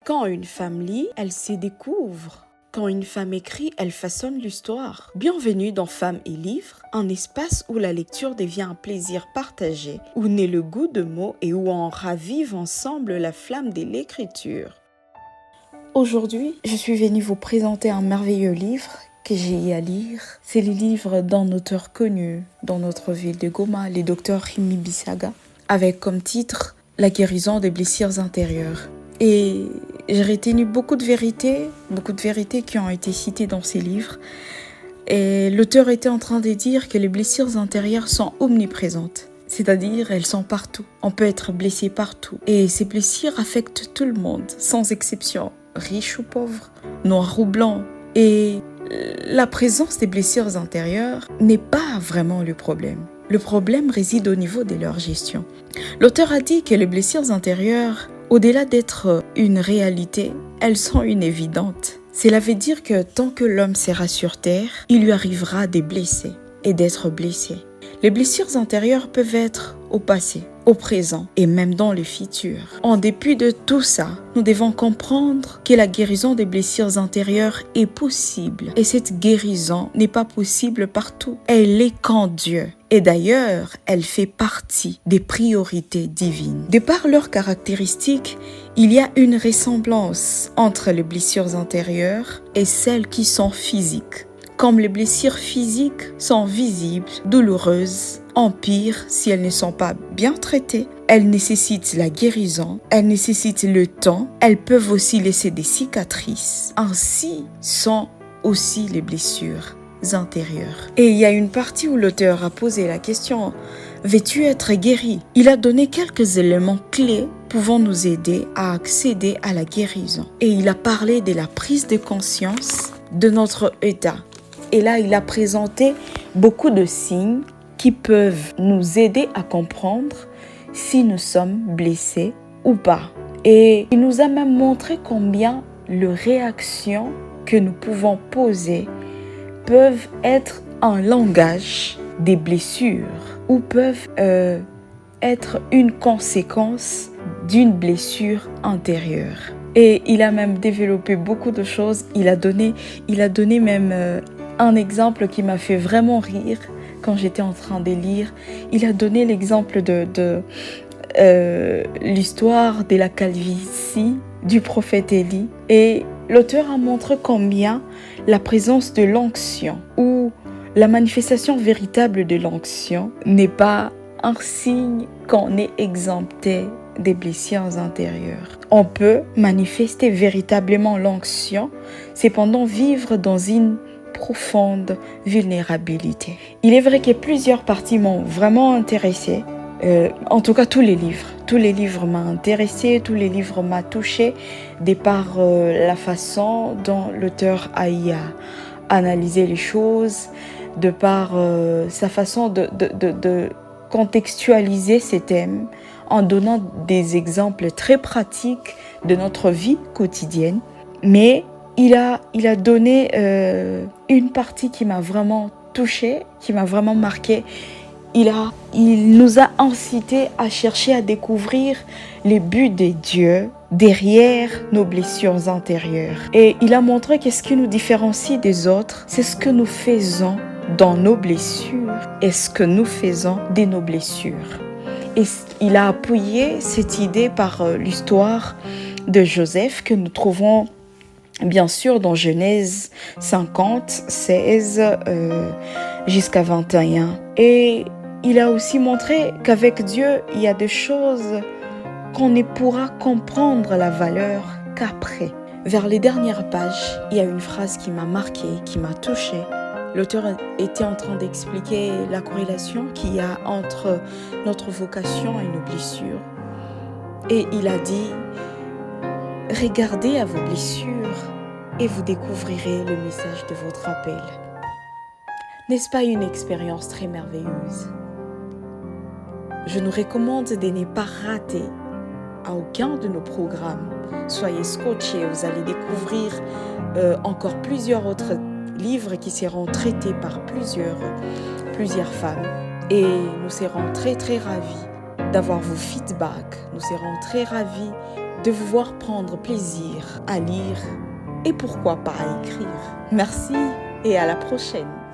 Quand une femme lit, elle se découvre. Quand une femme écrit, elle façonne l'histoire. Bienvenue dans Femmes et Livres, un espace où la lecture devient un plaisir partagé, où naît le goût de mots et où on ravive ensemble la flamme de l'écriture. Aujourd'hui, je suis venue vous présenter un merveilleux livre que j'ai eu à lire. C'est le livre d'un auteur connu dans notre ville de Goma, le docteur Rémi Bissaga, avec comme titre « La guérison des blessures intérieures ». Et j'ai retenu beaucoup de vérités qui ont été citées dans ces livres. Et l'auteur était en train de dire que les blessures intérieures sont omniprésentes. C'est-à-dire, elles sont partout. On peut être blessé partout. Et ces blessures affectent tout le monde, sans exception. Riche ou pauvre, noir ou blanc. Et la présence des blessures intérieures n'est pas vraiment le problème. Le problème réside au niveau de leur gestion. L'auteur a dit que les blessures intérieures, au-delà d'être une réalité, elles sont une évidente. Cela veut dire que tant que l'homme sera sur terre, il lui arrivera de blesser et d'être blessé. Les blessures intérieures peuvent être au passé, au présent et même dans le futur. En dépit de tout ça, nous devons comprendre que la guérison des blessures intérieures est possible. Et cette guérison n'est pas possible partout. Elle est qu'en Dieu. Et d'ailleurs, elle fait partie des priorités divines. De par leurs caractéristiques, il y a une ressemblance entre les blessures intérieures et celles qui sont physiques. Comme les blessures physiques sont visibles, douloureuses, empirent si elles ne sont pas bien traitées. Elles nécessitent la guérison, elles nécessitent le temps, elles peuvent aussi laisser des cicatrices. Ainsi sont aussi les blessures intérieures. Et il y a une partie où l'auteur a posé la question « Veux-tu être guéri ?» Il a donné quelques éléments clés pouvant nous aider à accéder à la guérison. Et il a parlé de la prise de conscience de notre état. Et là, il a présenté beaucoup de signes qui peuvent nous aider à comprendre si nous sommes blessés ou pas. Et il nous a même montré combien les réactions que nous pouvons poser peuvent être un langage des blessures ou peuvent être une conséquence d'une blessure intérieure. Et il a même développé beaucoup de choses. Il a donné même un exemple qui m'a fait vraiment rire quand j'étais en train de lire. Il a donné l'exemple de l'histoire de la calvitie du prophète Élie. Et l'auteur a montré combien la présence de l'onction ou la manifestation véritable de l'onction n'est pas un signe qu'on est exempté des blessures intérieures. On peut manifester véritablement l'onction, cependant vivre dans une profonde vulnérabilité. Il est vrai que plusieurs parties m'ont vraiment intéressée. En tout cas, tous les livres m'ont intéressée, tous les livres m'ont touchée, de par la façon dont l'auteur a analysé les choses, de par sa façon de contextualiser ces thèmes en donnant des exemples très pratiques de notre vie quotidienne. Mais il a donné une partie qui m'a vraiment touchée, qui m'a vraiment marquée. Il nous a incité à chercher à découvrir les buts de Dieu derrière nos blessures intérieures. Et il a montré que ce qui nous différencie des autres, c'est ce que nous faisons dans nos blessures et ce que nous faisons de nos blessures. Et il a appuyé cette idée par l'histoire de Joseph que nous trouvons bien sûr dans Genèse 50, 16 jusqu'à 21. Et il a aussi montré qu'avec Dieu, il y a des choses qu'on ne pourra comprendre la valeur qu'après. Vers les dernières pages, il y a une phrase qui m'a marquée, qui m'a touchée. L'auteur était en train d'expliquer la corrélation qu'il y a entre notre vocation et nos blessures. Et il a dit « Regardez à vos blessures et vous découvrirez le message de votre appel. » N'est-ce pas une expérience très merveilleuse? Je nous recommande de ne pas rater à aucun de nos programmes. Soyez scotchés, vous allez découvrir encore plusieurs autres livres qui seront traités par plusieurs femmes. Et nous serons très très ravis d'avoir vos feedbacks. Nous serons très ravis de vous voir prendre plaisir à lire et pourquoi pas à écrire. Merci et à la prochaine.